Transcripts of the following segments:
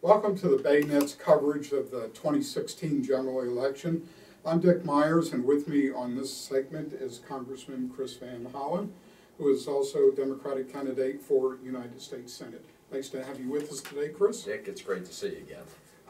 Welcome to the BayNet's coverage of the 2016 general election. I'm Dick Myers, and with me on this segment is Congressman Chris Van Hollen, who is also Democratic candidate for United States Senate. Nice to have you with us today, Chris. Dick, it's great to see you again.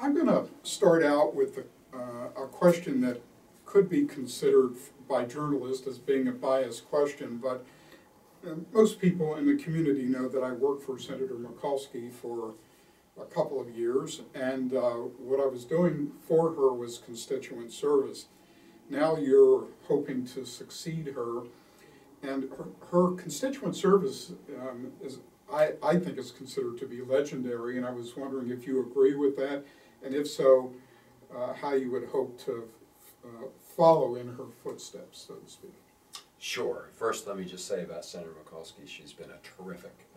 I'm going to start out with a question that could be considered by journalists as being a biased question, but most people in the community know that I worked for Senator Mikulskis for a couple of years, and what I was doing for her was constituent service. Now you're hoping to succeed her, and her constituent service I think is considered to be legendary, and I was wondering if you agree with that, and if so, how you would hope to follow in her footsteps, so to speak. Sure. First, let me just say about Senator Mikulskis, she's been a terrific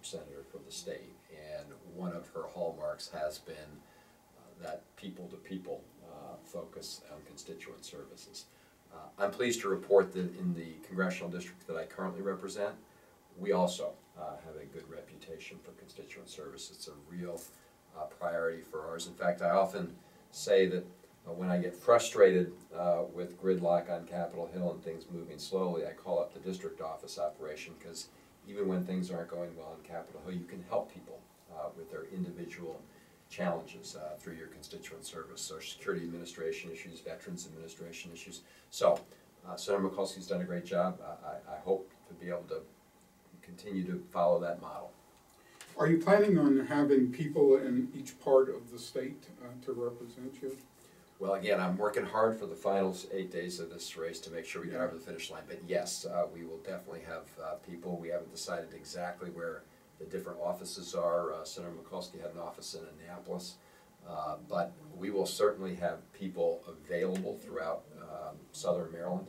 senator for the state, and one of her hallmarks has been that people-to-people focus on constituent services. I'm pleased to report that in the congressional district that I currently represent, we also have a good reputation for constituent service. It's a real priority for ours. In fact, I often say that when I get frustrated with gridlock on Capitol Hill and things moving slowly, I call up the district office operation, because even when things aren't going well on Capitol Hill, you can help people with their individual challenges through your constituent service, Social Security Administration issues, Veterans Administration issues. So Senator Mikulski's done a great job. I hope to be able to continue to follow that model. Are you planning on having people in each part of the state to represent you? Well, again, I'm working hard for the final 8 days of this race to make sure we get over the finish line. But yes, we will definitely have people. We haven't decided exactly where the different offices are. Senator Mikulskis had an office in Annapolis. But we will certainly have people available throughout southern Maryland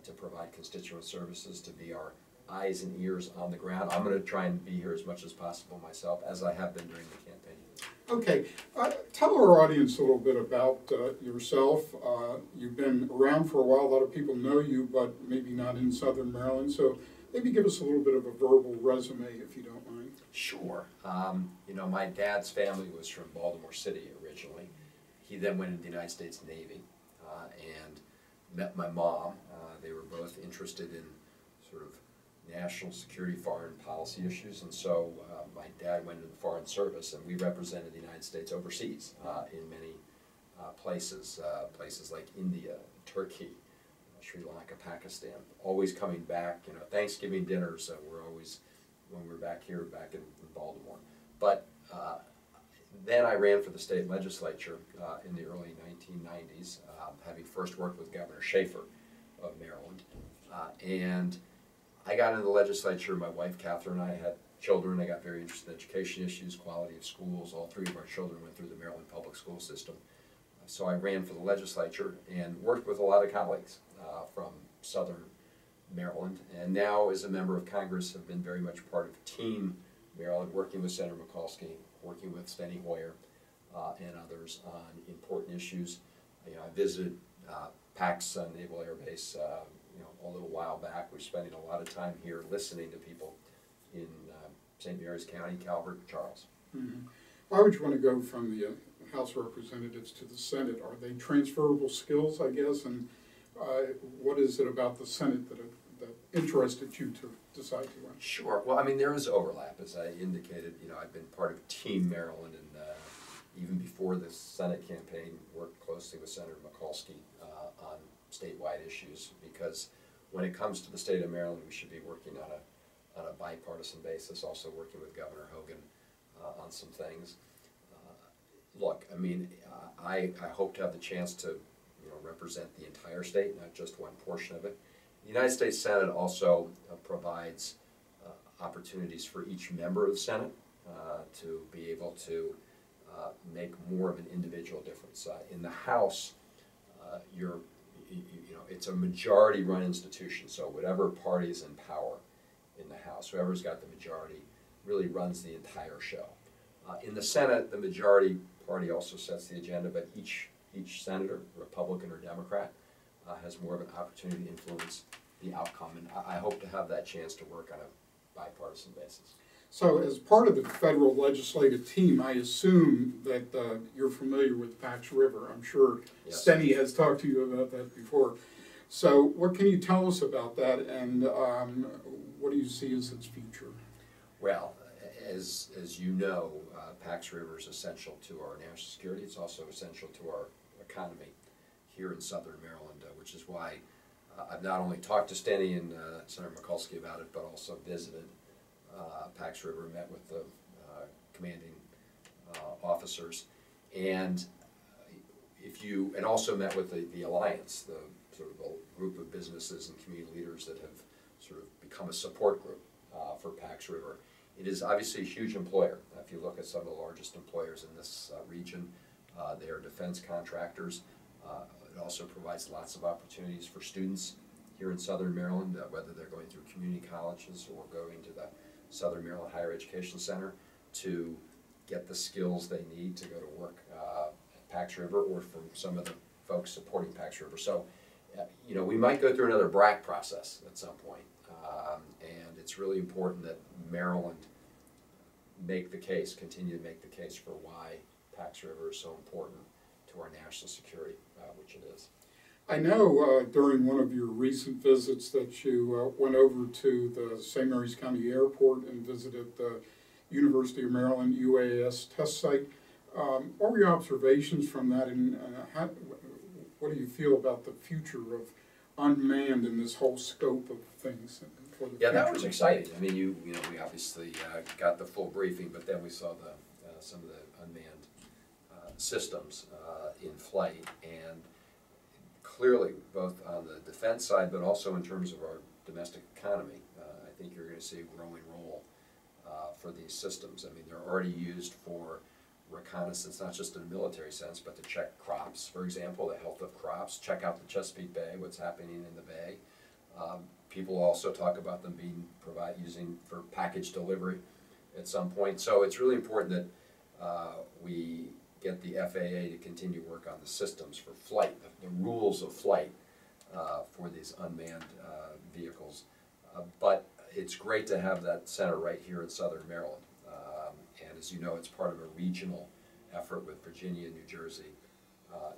to provide constituent services, to be our eyes and ears on the ground. I'm going to try and be here as much as possible myself, as I have been during the campaign. Okay, tell our audience a little bit about yourself. You've been around for a while. A lot of people know you, but maybe not in southern Maryland. So maybe give us a little bit of a verbal resume, if you don't mind. Sure. You know, my dad's family was from Baltimore City originally. He then went into the United States Navy and met my mom. They were both interested in sort of national security, foreign policy issues, and so my dad went into the Foreign Service, and we represented the United States overseas in many places like India, Turkey, Sri Lanka, Pakistan. Always coming back. You know, Thanksgiving dinners were always when we were back here, back in Baltimore. But then I ran for the state legislature in the early 1990s, having first worked with Governor Schaefer of Maryland, and I got into the legislature. My wife, Catherine, and I had children. I got very interested in education issues, quality of schools. All three of our children went through the Maryland public school system. So I ran for the legislature and worked with a lot of colleagues from southern Maryland. And now, as a member of Congress, have been very much part of Team Maryland, working with Senator Mikulskis, working with Steny Hoyer and others on important issues. You know, I visited Pax Naval Air Base a little while back. We're spending a lot of time here listening to people in St. Mary's County, Calvert, Charles. Mm-hmm. Why would you want to go from the House of Representatives to the Senate? Are they transferable skills, I guess, and what is it about the Senate that interested you to decide to run? Sure. Well, I mean, there is overlap, as I indicated. You know, I've been part of Team Maryland, and even before the Senate campaign, worked closely with Senator Mikulskis on statewide issues, because when it comes to the state of Maryland, we should be working on a bipartisan basis, also working with Governor Hogan on some things. Look, I mean, I hope to have the chance to represent the entire state, not just one portion of it. The United States Senate also provides opportunities for each member of the Senate to be able to make more of an individual difference. In the House, it's a majority-run institution, so whatever party is in power in the House, whoever's got the majority really runs the entire show. In the Senate, the majority party also sets the agenda, but each senator, Republican or Democrat, has more of an opportunity to influence the outcome, and I hope to have that chance to work on a bipartisan basis. So as part of the federal legislative team, I assume that you're familiar with Pax River. I'm sure Yes. Steny has talked to you about that before. So what can you tell us about that, and what do you see as its future? Well, as you know, Pax River is essential to our national security. It's also essential to our economy here in southern Maryland, which is why I've not only talked to Steny and Senator Mikulskis about it, but also visited Pax River, met with the commanding officers, and and also met with the Alliance, the sort of a group of businesses and community leaders that have sort of become a support group for Pax River. It is obviously a huge employer. If you look at some of the largest employers in this region, they are defense contractors. It also provides lots of opportunities for students here in southern Maryland, whether they're going through community colleges or going to the Southern Maryland Higher Education Center to get the skills they need to go to work at Pax River, or from some of the folks supporting Pax River. So, you know, we might go through another BRAC process at some point, and it's really important that Maryland continue to make the case for why Pax River is so important to our national security, which it is. I know during one of your recent visits that you went over to the St. Mary's County Airport and visited the University of Maryland UAS test site. What were your observations from that, and what do you feel about the future of unmanned and this whole scope of things for the future? That was exciting. I mean, you know, we obviously got the full briefing, but then we saw some of the unmanned systems in flight, and clearly, both on the defense side, but also in terms of our domestic economy, I think you're going to see a growing role for these systems. I mean, they're already used for reconnaissance, not just in a military sense, but to check crops, for example, the health of crops, check out the Chesapeake Bay, what's happening in the bay. People also talk about them being using for package delivery at some point. So it's really important that we get the FAA to continue work on the systems for flight, the rules of flight for these unmanned vehicles. But it's great to have that center right here in southern Maryland. And as you know, it's part of a regional effort with Virginia and New Jersey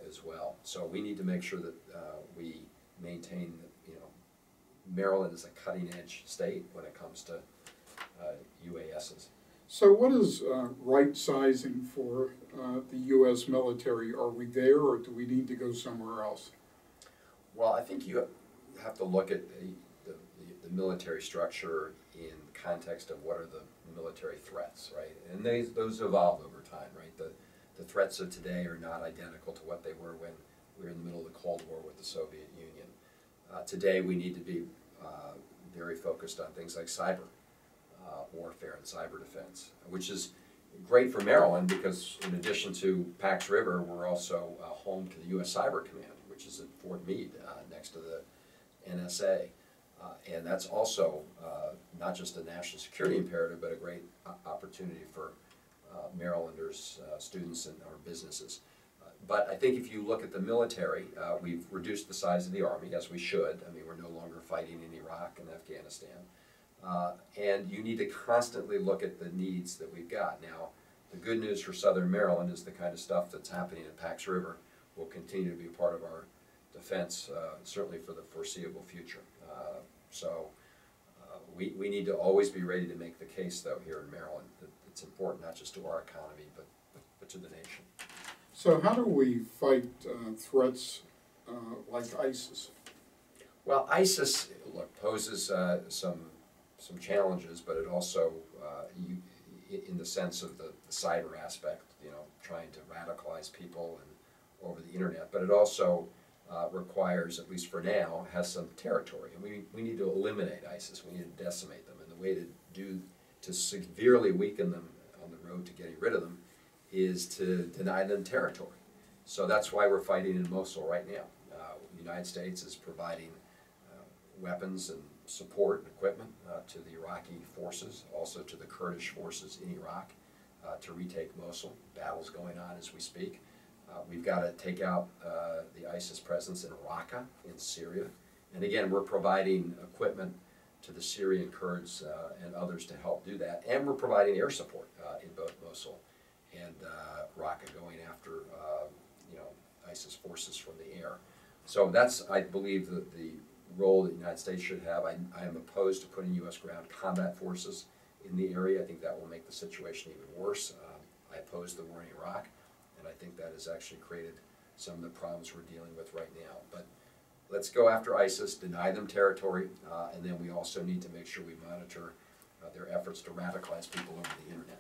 as well. So we need to make sure that we maintain, you know, Maryland is a cutting edge state when it comes to UASs. So what is right sizing for the U.S. military? Are we there, or do we need to go somewhere else? Well, I think you have to look at the military structure in context of what are the military threats, right? And those evolve over time, right? The threats of today are not identical to what they were when we were in the middle of the Cold War with the Soviet Union. Today we need to be very focused on things like cyber warfare and cyber defense, which is great for Maryland because in addition to Pax River, we're also home to the U.S. Cyber Command, which is at Fort Meade next to the NSA. And that's also not just a national security imperative, but a great opportunity for Marylanders, students, and our businesses. But I think if you look at the military, we've reduced the size of the Army, as we should. I mean, we're no longer fighting in Iraq and Afghanistan. And you need to constantly look at the needs that we've got. Now, the good news for Southern Maryland is the kind of stuff that's happening at Pax River will continue to be part of our defense, certainly for the foreseeable future. We need to always be ready to make the case, though, here in Maryland, that it's important not just to our economy, but to the nation. So how do we fight threats like ISIS? Well, ISIS, look, poses some challenges, but it also, in the sense of the cyber aspect, you know, trying to radicalize people and over the internet, but it also requires, at least for now, has some territory. And we need to eliminate ISIS. We need to decimate them. And the way to severely weaken them on the road to getting rid of them is to deny them territory. So that's why we're fighting in Mosul right now. The United States is providing weapons and support and equipment to the Iraqi forces, also to the Kurdish forces in Iraq to retake Mosul. Battles going on as we speak. We've got to take out the ISIS presence in Raqqa in Syria. And again, we're providing equipment to the Syrian Kurds and others to help do that. And we're providing air support in both Mosul and Raqqa, going after ISIS forces from the air. So that's, I believe, the role that the United States should have. I am opposed to putting U.S. ground combat forces in the area. I think that will make the situation even worse. I oppose the war in Iraq, and I think that has actually created some of the problems we're dealing with right now. But let's go after ISIS, deny them territory, and then we also need to make sure we monitor their efforts to radicalize people over the internet.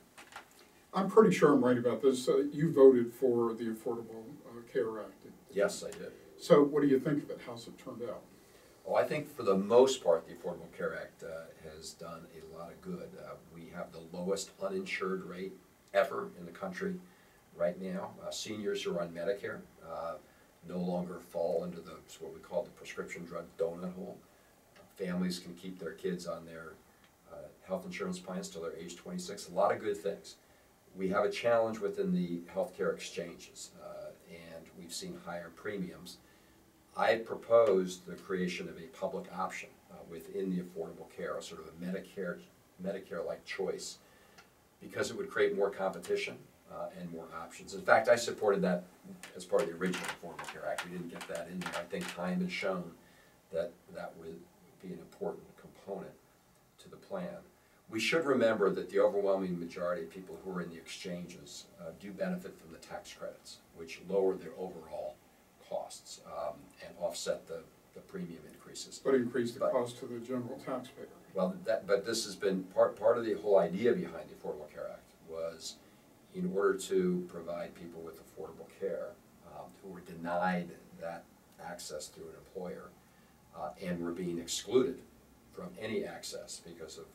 I'm pretty sure I'm right about this. You voted for the Affordable Care Act. Yes, I did. So what do you think of it? How's it turned out? Well, I think for the most part, the Affordable Care Act has done a lot of good. We have the lowest uninsured rate ever in the country right now. Seniors who are on Medicare no longer fall into what we call the prescription drug donut hole. Families can keep their kids on their health insurance plans till they're age 26. A lot of good things. We have a challenge within the healthcare exchanges, and we've seen higher premiums. I proposed the creation of a public option within the Affordable Care, sort of a Medicare-like choice, because it would create more competition and more options. In fact, I supported that as part of the original Affordable Care Act. We didn't get that in there. I think time has shown that that would be an important component to the plan. We should remember that the overwhelming majority of people who are in the exchanges do benefit from the tax credits, which lower their overall costs and offset the premium increases. But increase the cost to the general taxpayer. Well, but this has been part of the whole idea behind the Affordable Care Act was in order to provide people with affordable care who were denied that access through an employer and were being excluded from any access because of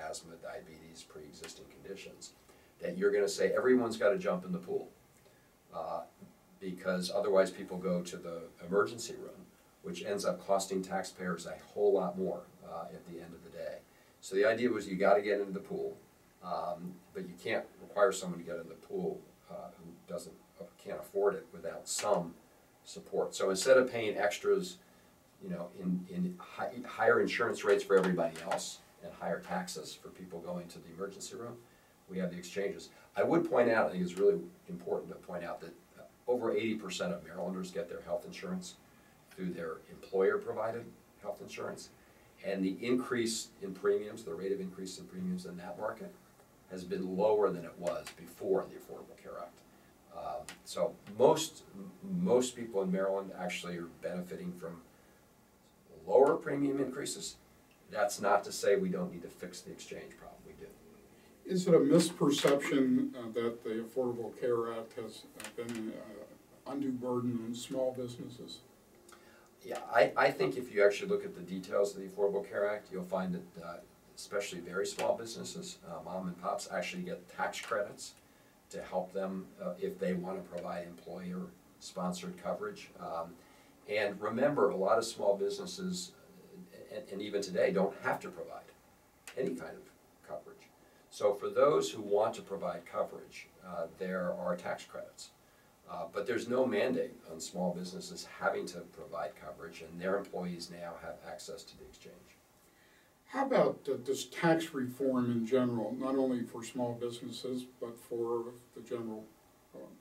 asthma, diabetes, pre-existing conditions, that you're going to say everyone's got to jump in the pool because otherwise people go to the emergency room, which ends up costing taxpayers a whole lot more at the end of the day. So the idea was you got to get into the pool, but you can't require someone to get in the pool who can't afford it without some support. So instead of paying extras, in higher insurance rates for everybody else and higher taxes for people going to the emergency room, we have the exchanges. I would point out, I think it's really important to point out that over 80% of Marylanders get their health insurance through their employer-provided health insurance, and the increase in premiums, the rate of increase in premiums in that market, has been lower than it was before the Affordable Care Act. So most people in Maryland actually are benefiting from lower premium increases. That's not to say we don't need to fix the exchange problem. We do. Is it a misperception that the Affordable Care Act has been undue burden on small businesses? Yeah, I think if you actually look at the details of the Affordable Care Act, you'll find that especially very small businesses, mom and pops, actually get tax credits to help them if they want to provide employer-sponsored coverage. And remember, a lot of small businesses, and even today, don't have to provide any kind of coverage. So for those who want to provide coverage, there are tax credits. But there's no mandate on small businesses having to provide coverage, and their employees now have access to the exchange. How about this tax reform in general, not only for small businesses, but for the general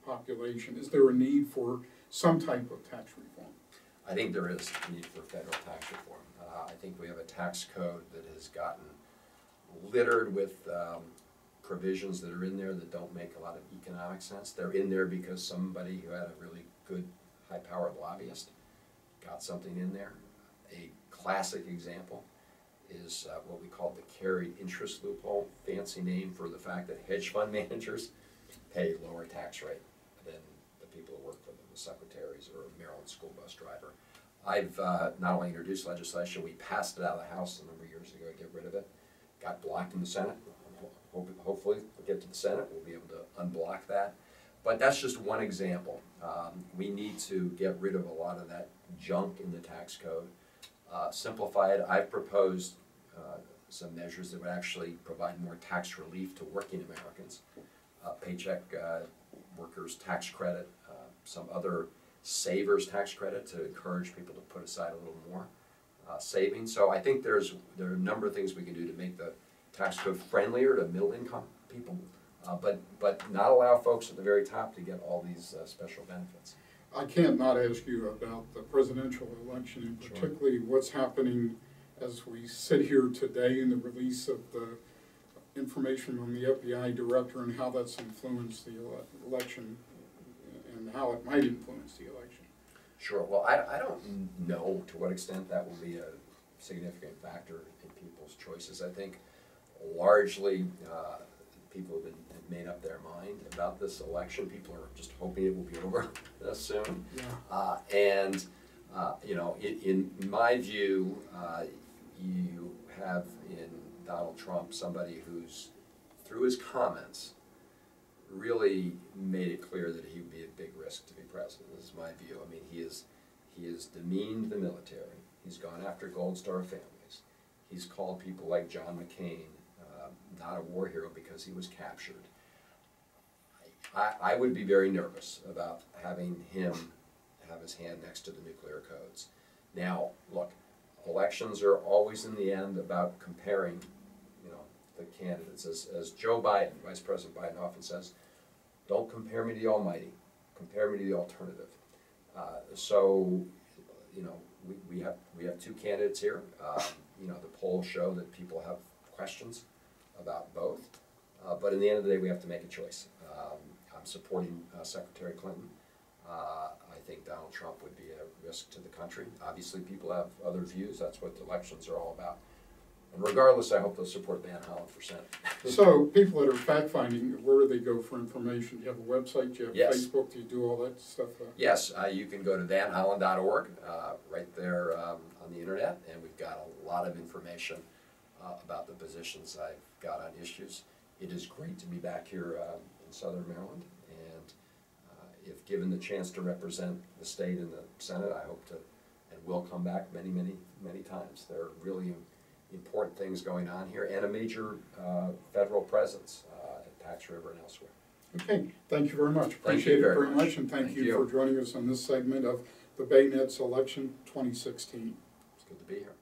population? Is there a need for some type of tax reform? I think there is a need for federal tax reform. I think we have a tax code that has gotten littered with provisions that are in there that don't make a lot of economic sense. They're in there because somebody who had a really good high-powered lobbyist got something in there. A classic example is what we call the carried interest loophole, fancy name for the fact that hedge fund managers pay lower tax rate than the people who work for them, the secretaries or a Maryland school bus driver. I've not only introduced legislation, we passed it out of the House a number of years ago to get rid of it. Got blocked in the Senate. Hopefully we'll get to the Senate, we'll be able to unblock that. But that's just one example. We need to get rid of a lot of that junk in the tax code, simplify it. I've proposed some measures that would actually provide more tax relief to working Americans, paycheck workers tax credit, some other savers tax credit to encourage people to put aside a little more. savings. So I think there are a number of things we can do to make the tax code friendlier to middle income people, but not allow folks at the very top to get all these special benefits. I can't not ask you about the presidential election, and particularly what's happening as we sit here today in the release of the information from the FBI director and how that's influenced the election and how it might influence the election. Sure. Well, I don't know to what extent that will be a significant factor in people's choices. I think largely people have made up their mind about this election. People are just hoping it will be over soon. Yeah. You know, in my view, you have in Donald Trump somebody who's, through his comments, really made it clear that he would be a big risk to be president. This is my view. I mean, he has demeaned the military. He's gone after Gold Star families. He's called people like John McCain not a war hero because he was captured. I would be very nervous about having him have his hand next to the nuclear codes. Now, look, elections are always in the end about comparing, you know, the candidates. As Joe Biden, Vice President Biden, often says, don't compare me to the almighty, compare me to the alternative. So, you know, we have two candidates here. You know, the polls show that people have questions about both. But in the end of the day, we have to make a choice. I'm supporting Secretary Clinton. I think Donald Trump would be a risk to the country. Obviously, people have other views. That's what the elections are all about. And regardless, I hope they'll support Van Hollen for Senate. So people that are fact-finding, where do they go for information? Do you have a website? Do you have Yes. Facebook? Do you do all that stuff? Yes, you can go to vanhollen.org, right there on the internet, and we've got a lot of information about the positions I've got on issues. It is great to be back here in Southern Maryland, and if given the chance to represent the state in the Senate, I hope to and will come back many, many, many times. There are really important things going on here, and a major federal presence at Pax River and elsewhere. Okay, thank you very much. Thank you Appreciate it very very much. much, and thank Thank you you. for joining us on this segment of the Bay Nets Election 2016. It's good to be here.